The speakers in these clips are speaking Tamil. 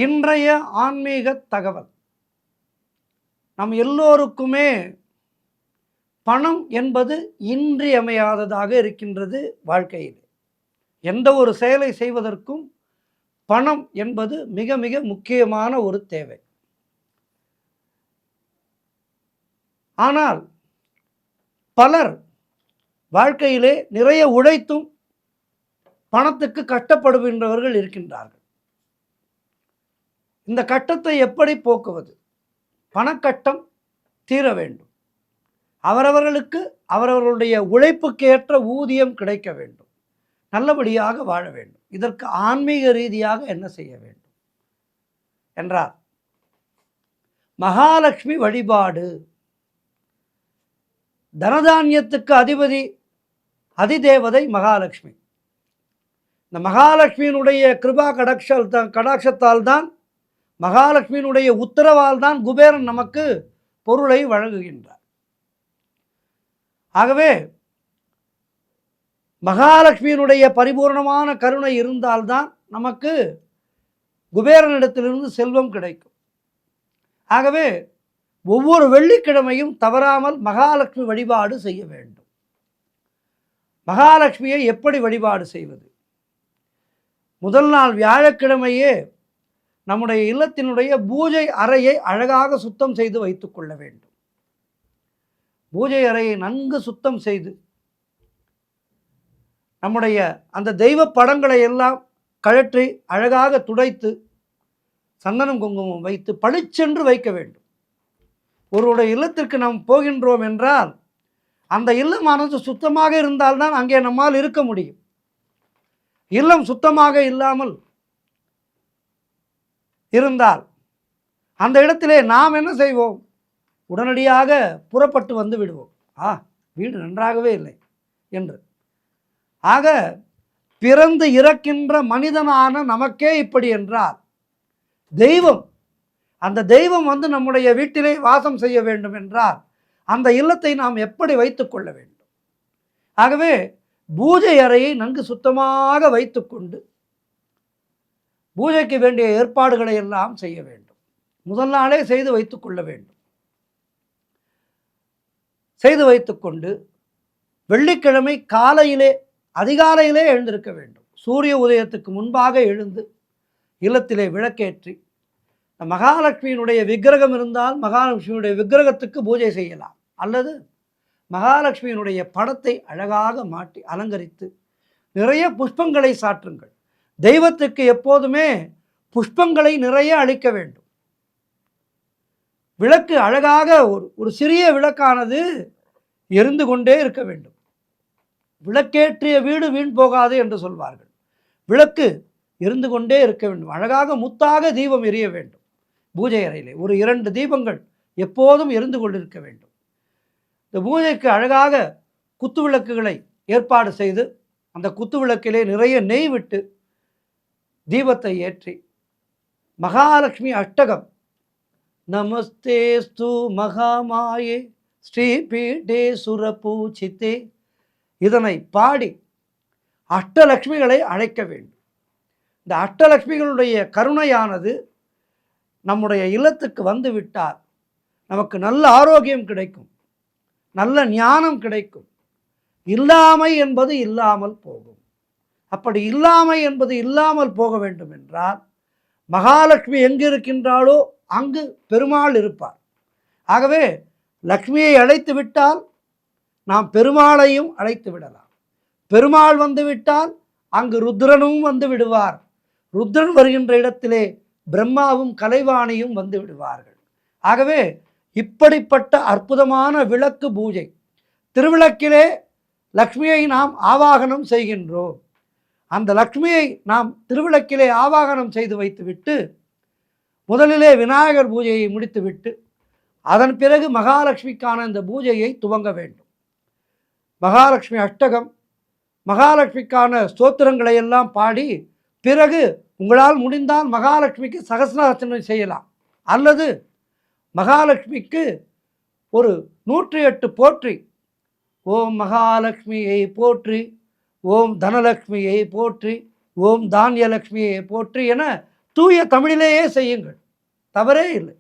இன்றைய ஆன்மீக தகவல். நம் எல்லோருக்குமே பணம் என்பது இன்றியமையாததாக இருக்கின்றது. வாழ்க்கையில் எந்த ஒரு செயலை செய்வதற்கும் பணம் என்பது மிக மிக முக்கியமான ஒரு தேவை. ஆனால் பலர் வாழ்க்கையிலே நிறைய உழைத்தும் பணத்துக்கு கஷ்டப்படுகின்றவர்கள் இருக்கின்றார்கள். இந்த கட்டத்தை எப்படி போக்குவது? பணக்கட்டம் தீர வேண்டும். அவரவர்களுக்கு அவரவர்களுடைய உழைப்புக்கேற்ற ஊதியம் கிடைக்க வேண்டும். நல்லபடியாக வாழ வேண்டும். இதற்கு ஆன்மீக ரீதியாக என்ன செய்ய வேண்டும் என்றார். மகாலட்சுமி வழிபாடு. தனதானியத்துக்கு அதிதேவதை மகாலட்சுமி. இந்த மகாலட்சுமியினுடைய கிருபா கடாட்சத்தால் தான், மகாலட்சுமியினுடைய உத்தரவால் தான் குபேரன் நமக்கு பொருளை வழங்குகின்றார். ஆகவே மகாலட்சுமியினுடைய பரிபூர்ணமான கருணை இருந்தால்தான் நமக்கு குபேரனிடத்திலிருந்து செல்வம் கிடைக்கும். ஆகவே ஒவ்வொரு வெள்ளிக்கிழமையும் தவறாமல் மகாலட்சுமி வழிபாடு செய்ய வேண்டும். மகாலட்சுமியை எப்படி வழிபாடு செய்வது? முதல் நாள் வியாழக்கிழமையே நம்முடைய இல்லத்தினுடைய பூஜை அறையை அழகாக சுத்தம் செய்து வைத்துக் கொள்ள வேண்டும். பூஜை அறையை நன்கு சுத்தம் செய்து நம்முடைய அந்த தெய்வ படங்களை எல்லாம் கழற்றி அழகாக துடைத்து சந்தனம் குங்குமம் வைத்து பளிச்சென்று வைக்க வேண்டும். ஒருவருடைய இல்லத்திற்கு நாம் போகின்றோம் என்றால் அந்த இல்லமானது சுத்தமாக இருந்தால்தான் அங்கே நம்மால் இருக்க முடியும். இல்லம் சுத்தமாக இல்லாமல் இருந்தால் அந்த இடத்திலே நாம் என்ன செய்வோம்? உடனடியாக புறப்பட்டு வந்து விடுவோம். வீடு நன்றாகவே இல்லை என்று. ஆக பிறந்து இறக்கின்ற மனிதனான நமக்கே இப்படி என்றால் தெய்வம், அந்த தெய்வம் வந்து நம்முடைய வீட்டிலே வாசம் செய்ய வேண்டும் என்றால் அந்த இல்லத்தை நாம் எப்படி வைத்துக் கொள்ள வேண்டும்? ஆகவே பூஜை அறையை நன்கு சுத்தமாக வைத்துக்கொண்டு பூஜைக்கு வேண்டிய ஏற்பாடுகளை எல்லாம் செய்ய வேண்டும். முதல் நாளே செய்து வைத்துக் கொள்ள வேண்டும். செய்து வைத்துக்கொண்டு வெள்ளிக்கிழமை காலையிலே அதிகாலையிலே எழுந்திருக்க வேண்டும். சூரிய உதயத்துக்கு முன்பாக எழுந்து இல்லத்திலே விளக்கேற்றி, மகாலட்சுமியினுடைய விக்கிரகம் இருந்தால் மகாலட்சுமியினுடைய விக்கிரகத்துக்கு பூஜை செய்யலாம். அல்லது மகாலட்சுமியினுடைய படத்தை அழகாக மாட்டி அலங்கரித்து நிறைய புஷ்பங்களை சாற்றுங்கள். தெய்வத்துக்கு எப்போதுமே புஷ்பங்களை நிறைய அளிக்க வேண்டும். விளக்கு அழகாக ஒரு சிறிய விளக்கானது எரிந்து கொண்டே இருக்க வேண்டும். விளக்கேற்றிய வீடு வீண் போகாது என்று சொல்வார்கள். விளக்கு எரிந்து கொண்டே இருக்க வேண்டும். அழகாக முத்தாக தீபம் எரிய வேண்டும். பூஜை அறையிலே ஒரு 2 தீபங்கள் எப்போதும் எரிந்து கொண்டிருக்க வேண்டும். இந்த பூஜைக்கு அழகாக குத்து விளக்குகளை ஏற்பாடு செய்து அந்த குத்து விளக்கிலே நிறைய நெய் விட்டு தீபத்தை ஏற்றி மகாலட்சுமி அஷ்டகம், நமஸ்தேஸ்து மகாமாயே ஸ்ரீபீடே சுரபூஜிதே, இதனை பாடி அஷ்டலட்சுமிகளை அழைக்க வேண்டும். இந்த அஷ்டலட்சுமிகளுடைய கருணையானது நம்முடைய இல்லத்துக்கு வந்து விட்டால் நமக்கு நல்ல ஆரோக்கியம் கிடைக்கும், நல்ல ஞானம் கிடைக்கும். இல்லாமை என்பது இல்லாமல் போகும். அப்படி இல்லாமை என்பது இல்லாமல் போக வேண்டும் என்றால் மகாலட்சுமி எங்கு இருக்கின்றாளோ அங்கு பெருமாள் இருப்பார். ஆகவே லக்ஷ்மியை அழைத்து விட்டால் நாம் பெருமாளையும் அழைத்து விடலாம். பெருமாள் வந்து விட்டால் அங்கு ருத்ரனும் வந்து விடுவார். ருத்ரன் வருகின்ற இடத்திலே பிரம்மாவும் கலைவாணியும் வந்து விடுவார்கள். ஆகவே இப்படிப்பட்ட அற்புதமான விளக்கு பூஜை, திருவிளக்கிலே லக்ஷ்மியை நாம் ஆவாகனம் செய்கின்றோம். அந்த லக்ஷ்மியை நாம் திருவிளக்கிலே ஆவாகனம் செய்து வைத்துவிட்டு முதலிலே விநாயகர் பூஜையை முடித்துவிட்டு அதன் பிறகு மகாலட்சுமிக்கான இந்த பூஜையை துவங்க வேண்டும். மகாலட்சுமி அஷ்டகம், மகாலட்சுமிக்கான ஸ்தோத்திரங்களை எல்லாம் பாடி பிறகு உங்களால் முடிந்தால் மகாலட்சுமிக்கு சகஸ்ரநாமம் செய்யலாம். அல்லது மகாலட்சுமிக்கு ஒரு 108 போற்றி, ஓம் மகாலட்சுமியை போற்றி, ஓம் தனலட்சுமியை போற்றி, ஓம் தானியலட்சுமியை போற்றி என தூய தமிழிலேயே செய்யுங்கள், தவறே இல்லை.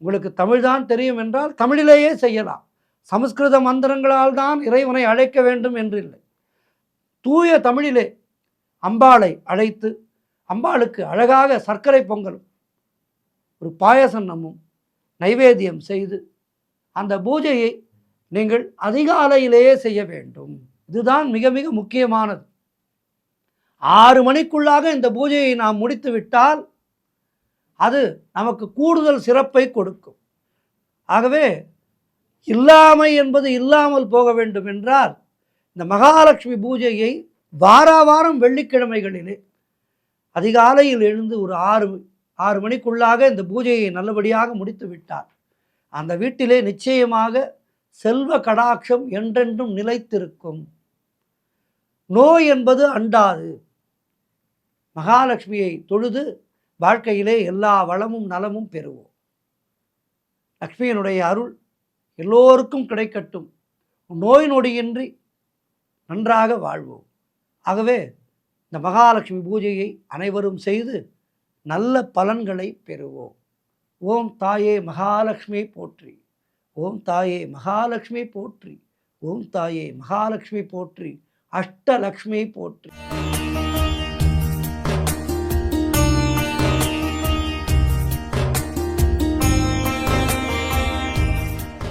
உங்களுக்கு தமிழ்தான் தெரியும் என்றால் தமிழிலேயே செய்யலாம். சமஸ்கிருத மந்திரங்களால் தான் இறைவனை அழைக்க வேண்டும் என்று இல்லை. தூய தமிழிலே அம்பாளை அழைத்து அம்பாளுக்கு அழகாக சர்க்கரை பொங்கலும் ஒரு பாயசன்னமும் நைவேத்தியம் செய்து அந்த பூஜையை நீங்கள் அதிகாலையிலேயே செய்ய வேண்டும். இதுதான் மிக மிக முக்கியமானது. 6 மணிக்குள்ளாக இந்த பூஜையை நாம் முடித்து விட்டால் அது நமக்கு கூடுதல் சிறப்பை கொடுக்கும். ஆகவே இல்லாமை என்பது இல்லாமல் போக வேண்டும் என்றால் இந்த மகாலட்சுமி பூஜையை வாரம் வெள்ளிக்கிழமைகளிலே அதிகாலையில் எழுந்து ஒரு 6 மணிக்குள்ளாக இந்த பூஜையை நல்லபடியாக முடித்து விட்டார் அந்த வீட்டிலே நிச்சயமாக செல்வ கடாட்சம் என்றென்றும் நிலைத்திருக்கும். நோய் என்பது அண்டாது. மகாலட்சுமியை தொழுது வாழ்க்கையிலே எல்லா வளமும் நலமும் பெறுவோம். லக்ஷ்மியினுடைய அருள் எல்லோருக்கும் கிடைக்கட்டும். நோய் நொடியின்றி நன்றாக வாழ்வோம். ஆகவே இந்த மகாலட்சுமி பூஜையை அனைவரும் செய்து நல்ல பலன்களை பெறுவோம். ஓம் தாயே மகாலட்சுமி போற்றி, ஓம் தாயே மகாலட்சுமி போற்றி, ஓம் தாயே மகாலட்சுமி போற்றி, அஷ்டலக்ஷ்மி போற்றி.